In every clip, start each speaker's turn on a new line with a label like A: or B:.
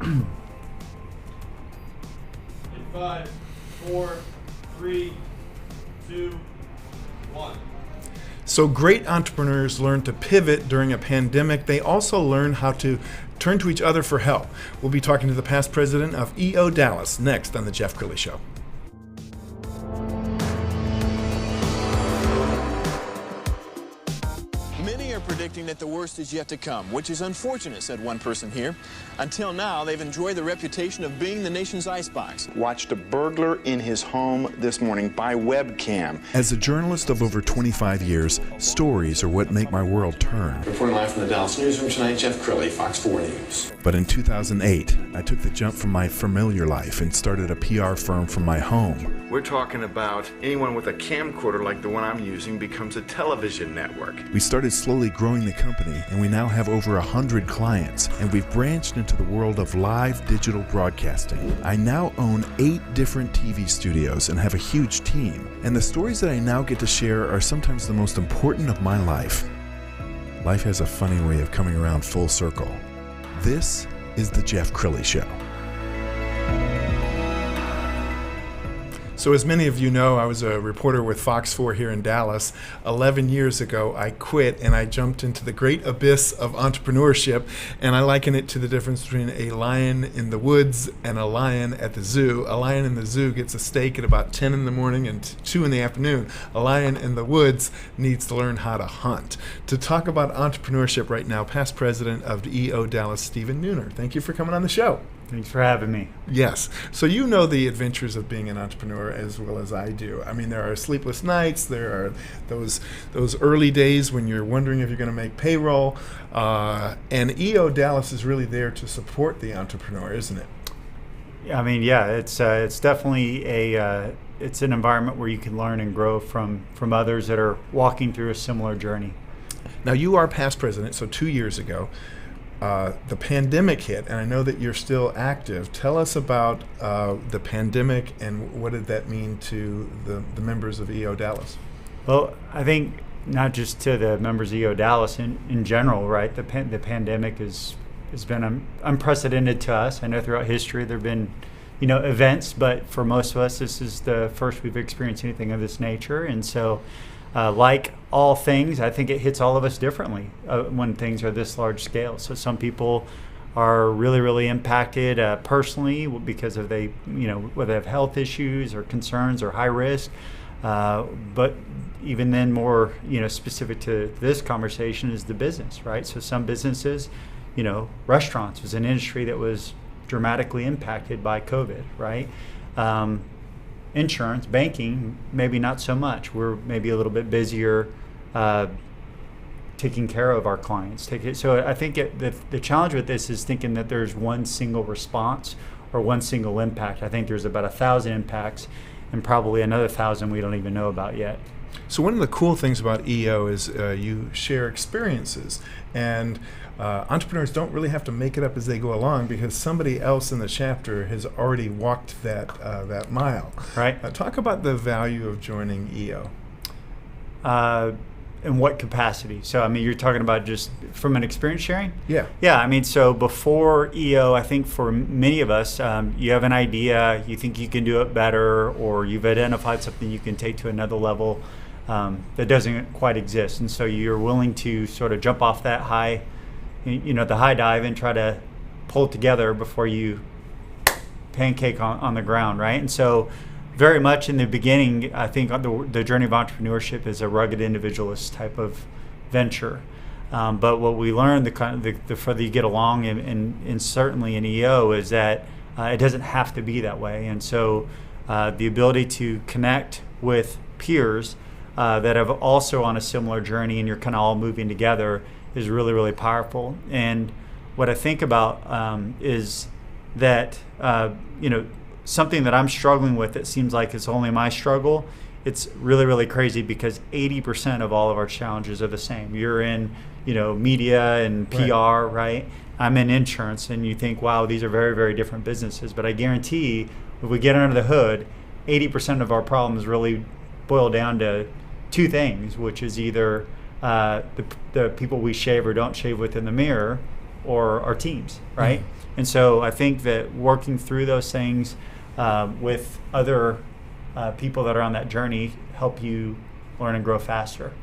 A: In 5, 4, 3, 2, 1.
B: So great entrepreneurs learn to pivot during a pandemic. They also learn how to turn to each other for help. We'll be talking to the past president of EO Dallas next on the Jeff Crilley Show.
C: Predicting that the worst is yet to come, which is unfortunate, said one person here. Until now, they've enjoyed the reputation of being the nation's icebox.
D: Watched a burglar in his home this morning by webcam.
B: As a journalist of over 25 years, stories are what make my world turn.
C: Reporting live from the Dallas newsroom tonight, Jeff Crilley, Fox 4 News.
B: But in 2008, I took the jump from my familiar life and started a PR firm from my home.
E: We're talking about anyone with a camcorder like the one I'm using becomes a television network.
B: We started slowly growing the company, and we now have over 100 clients, and we've branched into the world of live digital broadcasting. I now own 8 different TV studios and have a huge team, and the stories that I now get to share are sometimes the most important of my life. Life has a funny way of coming around full circle. This is the Jeff Crilley Show. So as many of you know, I was a reporter with Fox 4 here in Dallas. 11 years ago, I quit and I jumped into the great abyss of entrepreneurship, and I liken it to the difference between a lion in the woods and a lion at the zoo. A lion in the zoo gets a steak at about 10 in the morning and 2 in the afternoon. A lion in the woods needs to learn how to hunt. To talk about entrepreneurship right now, past president of EO Dallas, Steven Neuner. Thank you for coming on the show.
F: Thanks for having me.
B: Yes. So you know the adventures of being an entrepreneur as well as I do. I mean, there are sleepless nights. There are those early days when you're wondering if you're going to make payroll. And EO Dallas is really there to support the entrepreneur, isn't it?
F: I mean, yeah, it's definitely it's an environment where you can learn and grow from others that are walking through a similar journey.
B: Now, you are past president, so 2 years ago. The pandemic hit, and I know that you're still active. Tell us about the pandemic and what did that mean to the members of EO Dallas?
F: Well, I think not just to the members of EO Dallas in general, right? The pandemic has been unprecedented to us. I know throughout history there have been, events, but for most of us, this is the first we've experienced anything of this nature, and so. Like all things, I think it hits all of us differently when things are this large scale. So some people are really, really impacted personally because of whether they have health issues or concerns or high risk. But even then, more specific to this conversation is the business, right? So some businesses, restaurants was an industry that was dramatically impacted by COVID, right? Insurance, banking, maybe not so much. We're maybe a little bit busier taking care of our clients. So I think the challenge with this is thinking that there's one single response or one single impact. I think there's about 1,000 impacts and probably another 1,000 we don't even know about yet.
B: So one of the cool things about EO is you share experiences, and entrepreneurs don't really have to make it up as they go along because somebody else in the chapter has already walked that mile.
F: Right.
B: Talk about the value of joining EO.
F: In what capacity? So, I mean, you're talking about just from an experience sharing?
B: Yeah.
F: Yeah, I mean, so before EO, I think for many of us, you have an idea, you think you can do it better, or you've identified something you can take to another level that doesn't quite exist. And so you're willing to sort of jump off that high, the high dive and try to pull it together before you pancake on the ground, right? And so very much in the beginning, I think the journey of entrepreneurship is a rugged individualist type of venture. But what we learned, the further you get along, and certainly in EO, is that it doesn't have to be that way. And so the ability to connect with peers that have also on a similar journey and you're kind of all moving together is really, really powerful. And what I think about is that, something that I'm struggling with that seems like it's only my struggle, it's really, really crazy because 80% of all of our challenges are the same. You're in, media and PR, right? I'm in insurance, and you think, wow, these are very, very different businesses. But I guarantee if we get under the hood, 80% of our problems really boil down to two things, which is either the people we shave or don't shave with in the mirror, or our teams, right? And so I think that working through those things with other people that are on that journey help you learn and grow faster.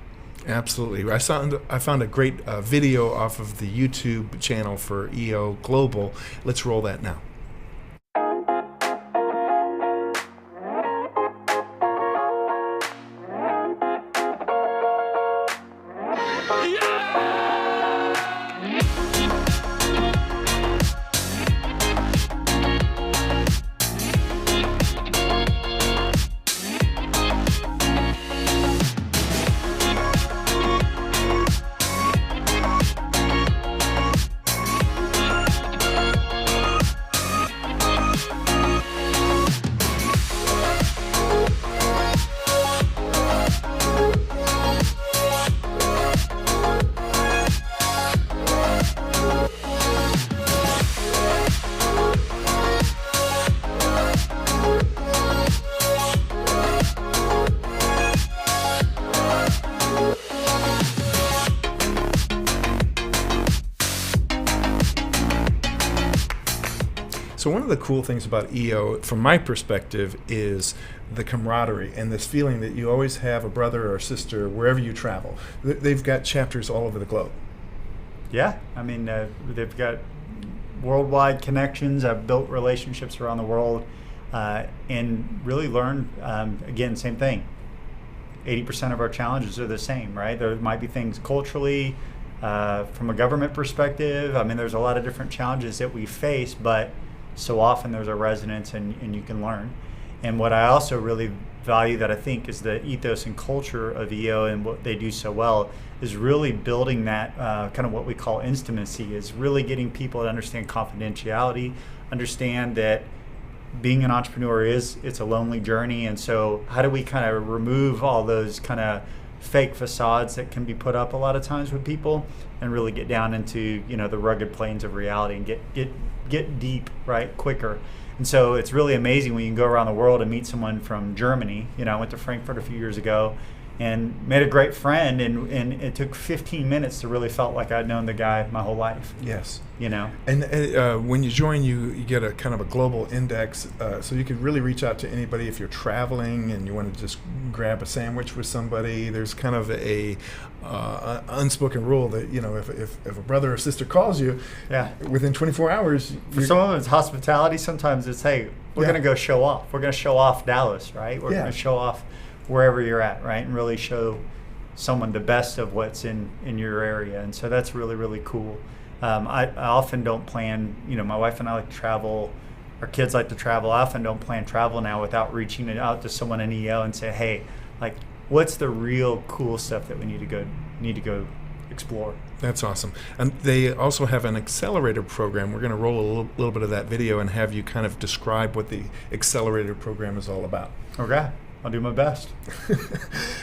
B: Absolutely. I found a great video off of the YouTube channel for EO Global. Let's roll that now. So one of the cool things about EO, from my perspective, is the camaraderie and this feeling that you always have a brother or sister wherever you travel. They've got chapters all over the globe.
F: Yeah, I mean, they've got worldwide connections. I've built relationships around the world and really learned, again, same thing. 80% of our challenges are the same, right? There might be things culturally, from a government perspective. I mean, there's a lot of different challenges that we face, but so often there's a resonance and you can learn. And what I also really value that I think is the ethos and culture of EO and what they do so well is really building that kind of what we call intimacy, is really getting people to understand confidentiality, understand that being an entrepreneur it's a lonely journey. And so how do we kind of remove all those kind of fake facades that can be put up a lot of times with people and really get down into, you know, the rugged plains of reality and get deep, right, quicker. And so it's really amazing when you can go around the world and meet someone from Germany. You know, I went to Frankfurt a few years ago and made a great friend, and it took 15 minutes to really felt like I'd known the guy my whole life.
B: Yes.
F: You know?
B: And when you join, you get a kind of a global index, so you could really reach out to anybody if you're traveling and you want to just grab a sandwich with somebody. There's kind of a unspoken rule that, you know, if a brother or sister calls you, within 24 hours.
F: For some of it's hospitality. Sometimes it's, hey, we're going to go show off. We're going to show off Dallas, right? We're going to show off wherever you're at, right? And really show someone the best of what's in your area. And so that's really, really cool. I often don't plan, you know, my wife and I like to travel, our kids like to travel. I often don't plan travel now without reaching out to someone in EO and say, hey, like, what's the real cool stuff that we need to go explore?
B: That's awesome. And they also have an Accelerator program. We're going to roll a little bit of that video and have you kind of describe what the Accelerator program is all about.
F: Okay. I'll do my best.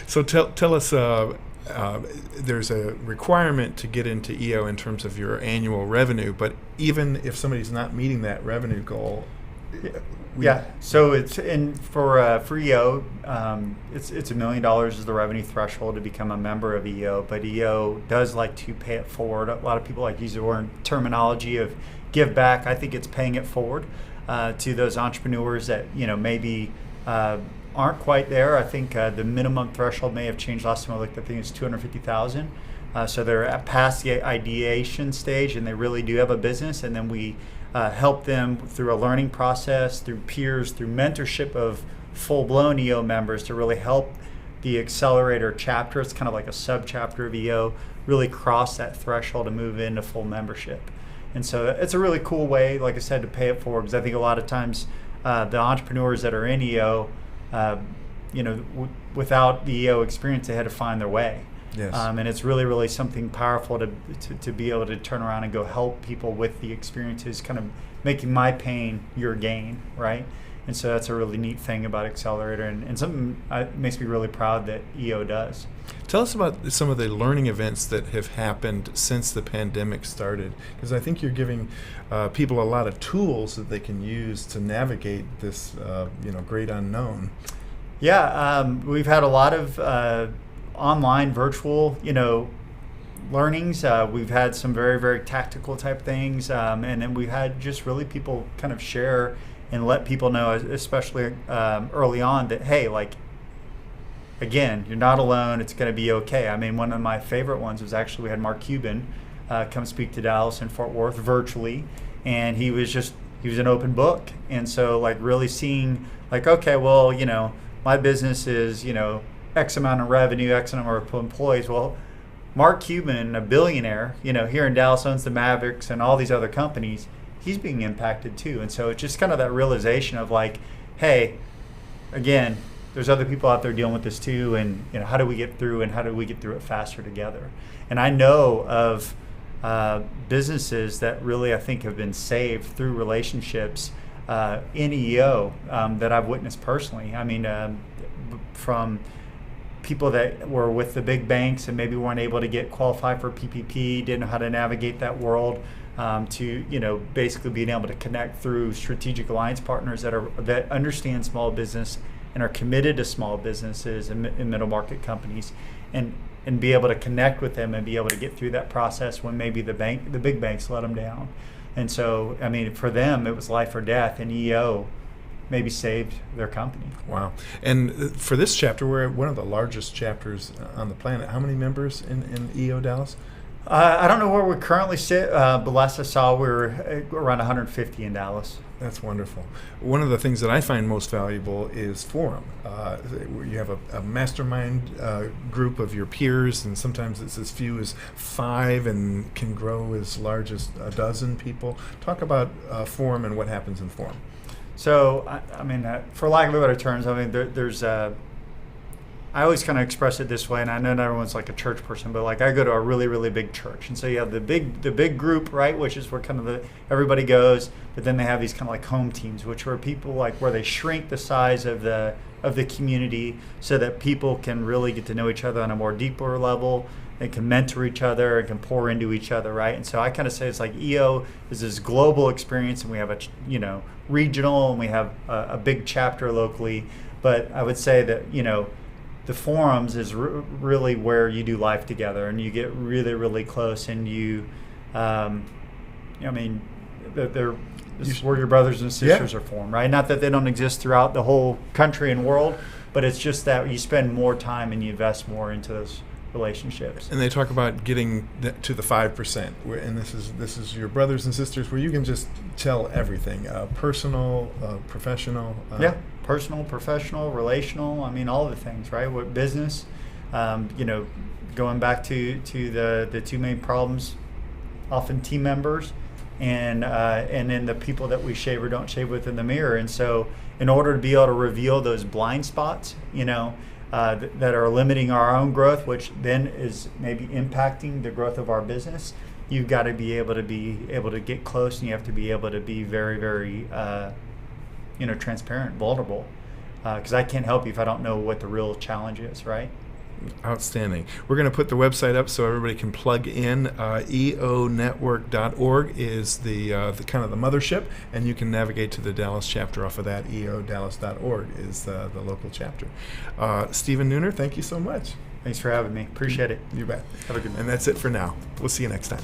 B: So tell us, there's a requirement to get into EO in terms of your annual revenue, but even if somebody's not meeting that revenue goal,
F: so it's for EO, it's $1 million is the revenue threshold to become a member of EO, but EO does like to pay it forward. A lot of people like to use the word terminology of give back. I think it's paying it forward to those entrepreneurs that, you know, maybe aren't quite there. I think the minimum threshold may have changed last time I looked. I think it's 250,000. So they're past the ideation stage and they really do have a business. And then we help them through a learning process, through peers, through mentorship of full-blown EO members to really help the Accelerator chapter. It's kind of like a sub-chapter of EO, really cross that threshold and move into full membership. And so it's a really cool way, like I said, to pay it forward, because I think a lot of times the entrepreneurs that are in EO, you know, without the EO experience, they had to find their way.
B: Yes.
F: And it's really, really something powerful to be able to turn around and go help people with the experiences, kind of making my pain your gain, right? And so that's a really neat thing about Accelerator, and something makes me really proud that EO does.
B: Tell us about some of the learning events that have happened since the pandemic started, because I think you're giving people a lot of tools that they can use to navigate this, great unknown.
F: Yeah, we've had a lot of online, virtual, learnings. We've had some very, very tactical type things, and then we've had just really people kind of share and let people know, especially early on, that hey, like, again, you're not alone. It's going to be okay. I mean, one of my favorite ones was actually we had Mark Cuban come speak to Dallas and Fort Worth virtually, and he was an open book. And so, like, really seeing, like, okay, well, you know, my business is, you know, X amount of revenue, X number of employees. Well, Mark Cuban, a billionaire, you know, here in Dallas, owns the Mavericks and all these other companies. He's being impacted too. And so it's just kind of that realization of like, hey, again, there's other people out there dealing with this too, and you know, how do we get through, and how do we get through it faster together? And I know of businesses that really, I think, have been saved through relationships in EO that I've witnessed personally. I mean, from people that were with the big banks and maybe weren't able to get qualified for PPP, didn't know how to navigate that world, to, you know, basically being able to connect through strategic alliance partners that understand small business and are committed to small businesses and middle market companies, and be able to connect with them and be able to get through that process when maybe the big banks let them down. And so, I mean, for them, it was life or death, and EO maybe saved their company.
B: Wow. And for this chapter, we're one of the largest chapters on the planet. How many members in EO Dallas?
F: I don't know where we currently sit, but last I saw, we were around 150 in Dallas.
B: That's wonderful. One of the things that I find most valuable is Forum. You have a mastermind group of your peers, and sometimes it's as few as 5 and can grow as large as a dozen people. Talk about Forum and what happens in Forum.
F: So, I mean, for lack of better terms, I mean, there's I always kind of express it this way, and I know not everyone's like a church person, but like I go to a really, really big church, and so you have the big group, right, which is where kind of everybody goes, but then they have these kind of like home teams, which are people like where they shrink the size of the community so that people can really get to know each other on a more deeper level. They can mentor each other and can pour into each other, right? And so I kind of say it's like EO is this global experience, and we have a regional, and we have a big chapter locally. But I would say that the forums is really where you do life together, and you get really, really close, and this is where your brothers and sisters are formed, right? Not that they don't exist throughout the whole country and world, but it's just that you spend more time and you invest more into those relationships.
B: And they talk about getting to the 5%, and this is your brothers and sisters where you can just tell everything, personal, professional.
F: Personal, professional, relational. I mean, all the things, right? What business, going back to the two main problems, often team members, and then the people that we shave or don't shave with in the mirror. And so, in order to be able to reveal those blind spots, that are limiting our own growth, which then is maybe impacting the growth of our business, you've got to be able to get close, and you have to be able to be very, very transparent, vulnerable, because I can't help you if I don't know what the real challenge is, right?
B: Outstanding. We're going to put the website up so everybody can plug in. eonetwork.org is the kind of the mothership, and you can navigate to the Dallas chapter off of that. eodallas.org is the local chapter. Steven Neuner, thank you so much.
F: Thanks for having me. Appreciate it.
B: You bet.
F: Have a good one.
B: And that's it for now. We'll see you next time.